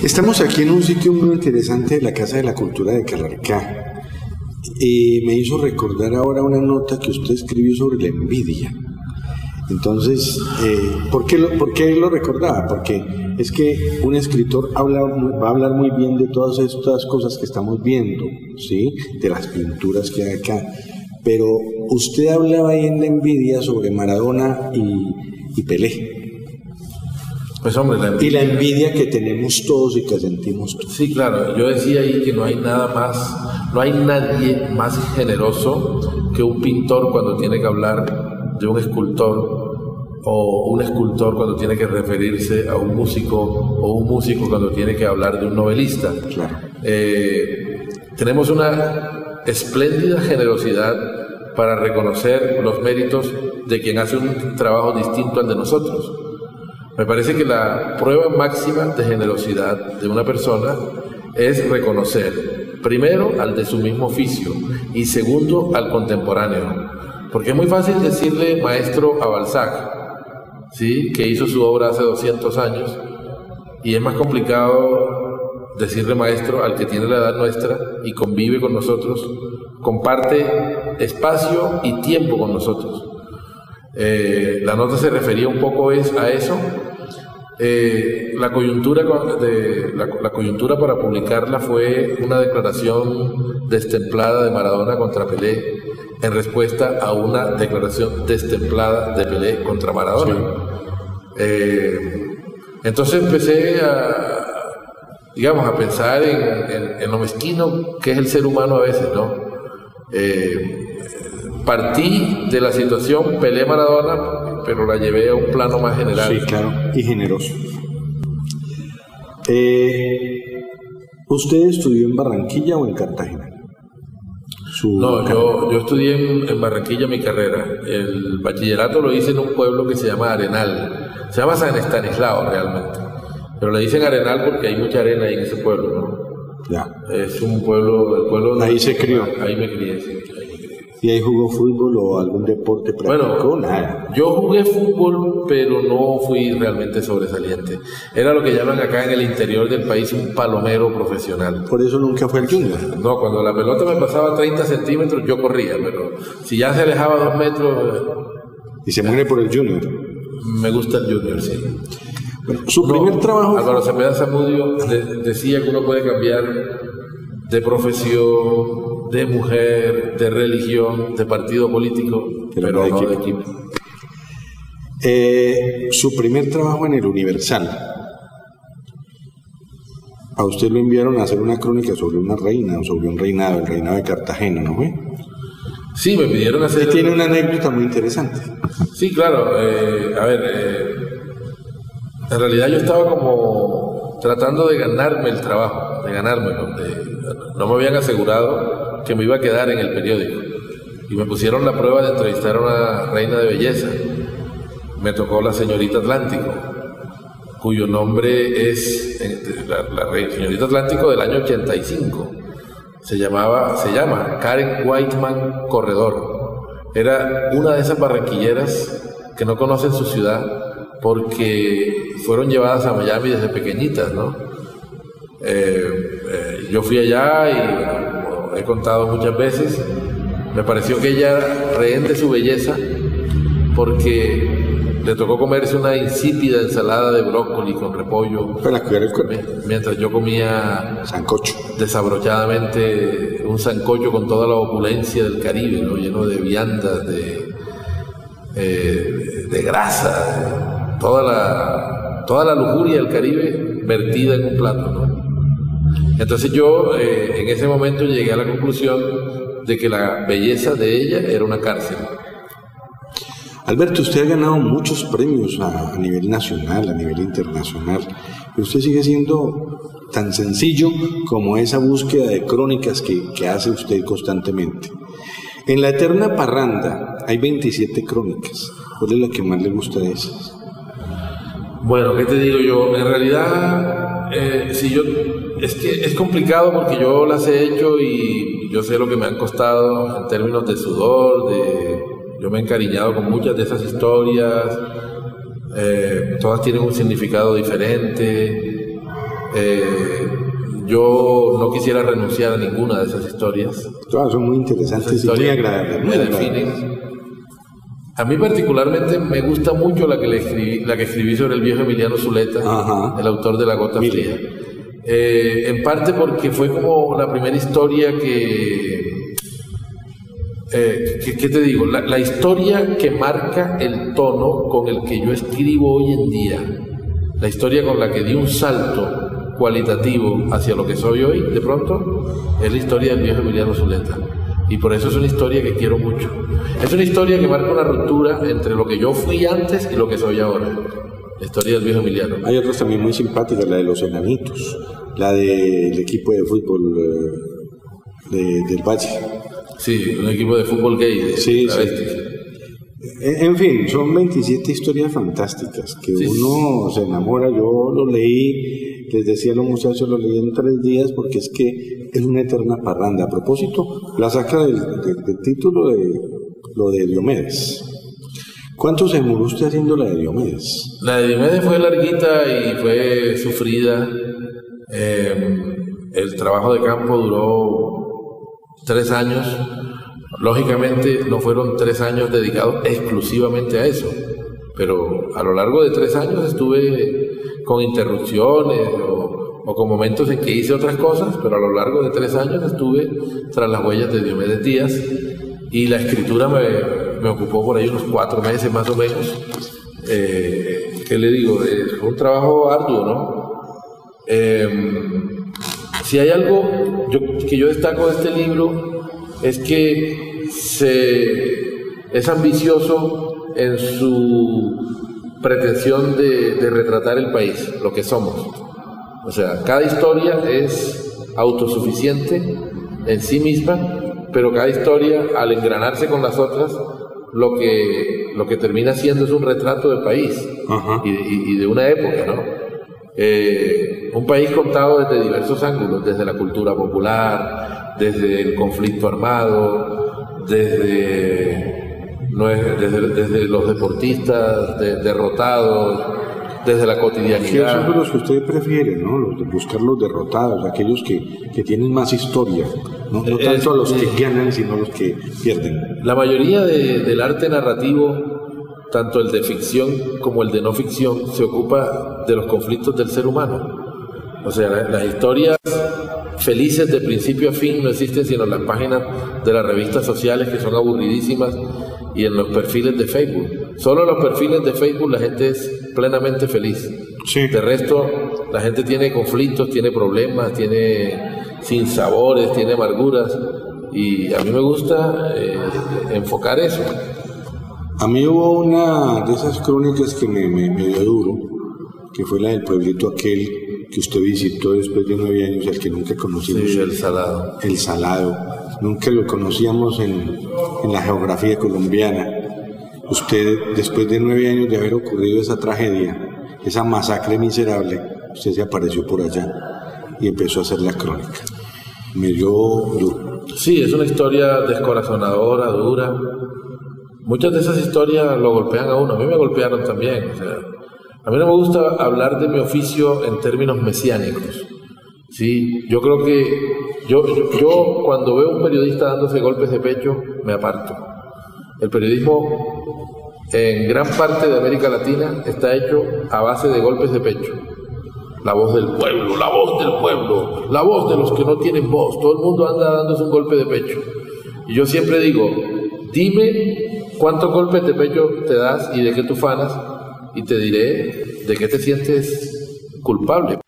Estamos aquí en un sitio muy interesante de la Casa de la Cultura de Calarcá. Me hizo recordar ahora una nota que usted escribió sobre la envidia. Entonces, ¿por qué lo recordaba? Porque es que un escritor va a hablar muy bien de todas estas cosas que estamos viendo, ¿sí? De las pinturas que hay acá. Pero usted hablaba ahí en la envidia sobre Maradona y Pelé. Pues hombre, y la envidia que tenemos todos y que sentimos todos. Sí, claro, yo decía ahí que no hay nadie más generoso que un pintor cuando tiene que hablar de un escultor, o un escultor cuando tiene que referirse a un músico, o un músico cuando tiene que hablar de un novelista. Claro. Tenemos una espléndida generosidad para reconocer los méritos de quien hace un trabajo distinto al de nosotros. Me parece que la prueba máxima de generosidad de una persona es reconocer, primero, al de su mismo oficio y segundo, al contemporáneo. Porque es muy fácil decirle maestro a Balzac, ¿sí?, que hizo su obra hace 200 años, y es más complicado decirle maestro al que tiene la edad nuestra y convive con nosotros, comparte espacio y tiempo con nosotros. La nota se refería un poco a eso. La coyuntura para publicarla fue una declaración destemplada de Maradona contra Pelé en respuesta a una declaración destemplada de Pelé contra Maradona. Sí. Entonces empecé a pensar en lo mezquino que es el ser humano a veces, ¿no? Partí de la situación Pelé-Maradona, pero la llevé a un plano más general. Sí, claro, y generoso. ¿Usted estudió en Barranquilla o en Cartagena? No, yo estudié en Barranquilla mi carrera. El bachillerato lo hice en un pueblo que se llama Arenal. Se llama San Estanislao realmente, pero le dicen Arenal porque hay mucha arena ahí en ese pueblo, ¿no? Ya. Es un pueblo, el pueblo... Ahí se crió. Ahí me crié, sí. ¿Y ahí jugó fútbol o algún deporte practicó? Bueno, nada. Yo jugué fútbol, pero no fui realmente sobresaliente. Era lo que llaman acá en el interior del país un palomero profesional. ¿Por eso nunca fue el Junior? No, cuando la pelota me pasaba 30 centímetros, yo corría, pero si ya se alejaba 2 metros... ¿Y se muere por el Junior? Me gusta el Junior, sí. Bueno, su primer trabajo... Álvaro Cepeda Zamudio decía que uno puede cambiar de profesión, de mujer, de religión, de partido político, pero no de equipo. Su primer trabajo en el Universal. A usted lo enviaron a hacer una crónica sobre una reina o sobre un reinado, el reinado de Cartagena, ¿no fue? Sí, me pidieron hacer... Y tiene una anécdota muy interesante. Sí, claro. En realidad yo estaba como tratando de ganarme el trabajo, no me habían asegurado que me iba a quedar en el periódico. Y me pusieron la prueba de entrevistar a una reina de belleza. Me tocó la señorita Atlántico, cuyo nombre es la señorita Atlántico del año 85. Se llama Karen Whiteman Corredor. Era una de esas barranquilleras que no conocen su ciudad porque fueron llevadas a Miami desde pequeñitas, ¿no? Yo fui allá y, como he contado muchas veces, me pareció que ella, rehén de su belleza, porque le tocó comerse una insípida ensalada de brócoli con repollo para cuidar el cuerpo, mientras yo comía sancocho, desabrochadamente un sancocho con toda la opulencia del Caribe, ¿no? Lleno de viandas, de grasa, toda la lujuria del Caribe vertida en un plato, ¿no? Entonces yo en ese momento llegué a la conclusión de que la belleza de ella era una cárcel. Alberto, usted ha ganado muchos premios a nivel nacional, a nivel internacional, pero usted sigue siendo tan sencillo como esa búsqueda de crónicas que hace usted constantemente. En La Eterna Parranda hay 27 crónicas. ¿Cuál es la que más le gusta de esas? Bueno, ¿qué te digo yo? En realidad Sí, es que es complicado porque yo las he hecho y yo sé lo que me han costado en términos de sudor, yo me he encariñado con muchas de esas historias, todas tienen un significado diferente. Yo no quisiera renunciar a ninguna de esas historias. Todas son muy interesantes y muy agradables. Me definen. A mí particularmente me gusta mucho la que escribí sobre el viejo Emiliano Zuleta, ajá, el autor de La Gota Fría. En parte porque fue como la primera historia ¿qué te digo? La historia que marca el tono con el que yo escribo hoy en día. La historia con la que di un salto cualitativo hacia lo que soy hoy, de pronto, es la historia del viejo Emiliano Zuleta. Y por eso es una historia que quiero mucho. Es una historia que marca una ruptura entre lo que yo fui antes y lo que soy ahora. La historia del viejo Emiliano. Hay otras también muy simpáticas, la de los enanitos, la del equipo de fútbol del Valle. Sí, un equipo de fútbol gay. Sí. En fin, son 27 historias fantásticas que uno se enamora. Yo lo leí, les decía a los muchachos, lo leí en 3 días porque es que es una eterna parranda. A propósito, la saca del título de lo de Diomedes. ¿Cuánto se demoró usted haciendo la de Diomedes? La de Diomedes fue larguita y fue sufrida. El trabajo de campo duró 3 años. Lógicamente no fueron 3 años dedicados exclusivamente a eso, pero a lo largo de 3 años estuve con interrupciones o con momentos en que hice otras cosas, pero a lo largo de 3 años estuve tras las huellas de Diomedes Díaz, y la escritura me ocupó por ahí unos 4 meses más o menos. ¿Qué le digo? Es un trabajo arduo, ¿no? Si hay algo que yo destaco de este libro, es que es ambicioso en su pretensión de retratar el país, lo que somos. O sea, cada historia es autosuficiente en sí misma, pero cada historia, al engranarse con las otras, lo que termina siendo es un retrato del país y de una época, ¿no? Un país contado desde diversos ángulos, desde la cultura popular, desde el conflicto armado, desde los deportistas derrotados, desde la cotidianidad. ¿Qué son los que usted prefiere, no? Los de buscar los derrotados, aquellos que tienen más historia, no tanto a los que ganan, sino a los que pierden. La mayoría del arte narrativo, tanto el de ficción como el de no ficción, se ocupa de los conflictos del ser humano. O sea, las historias felices de principio a fin no existen sino en las páginas de las revistas sociales, que son aburridísimas, y en los perfiles de Facebook. Solo en los perfiles de Facebook la gente es plenamente feliz. Sí. De resto, la gente tiene conflictos, tiene problemas, tiene sinsabores, tiene amarguras, y a mí me gusta enfocar eso. A mí hubo una de esas crónicas que me dio duro, que fue la del pueblito aquel que usted visitó después de 9 años, al que nunca conocimos. Sí, el Salado. El Salado. Nunca lo conocíamos en la geografía colombiana. Usted, después de 9 años de haber ocurrido esa tragedia, esa masacre miserable, usted se apareció por allá y empezó a hacer la crónica. Me dio duro. Sí, es una historia descorazonadora, dura. Muchas de esas historias lo golpean a uno. A mí me golpearon también. O sea, a mí no me gusta hablar de mi oficio en términos mesiánicos. Sí, yo creo que yo cuando veo a un periodista dándose golpes de pecho, me aparto. El periodismo en gran parte de América Latina está hecho a base de golpes de pecho. La voz del pueblo, la voz del pueblo, la voz de los que no tienen voz. Todo el mundo anda dándose un golpe de pecho. Y yo siempre digo, dime cuántos golpes de pecho te das y de qué te ufanas, y te diré de qué te sientes culpable.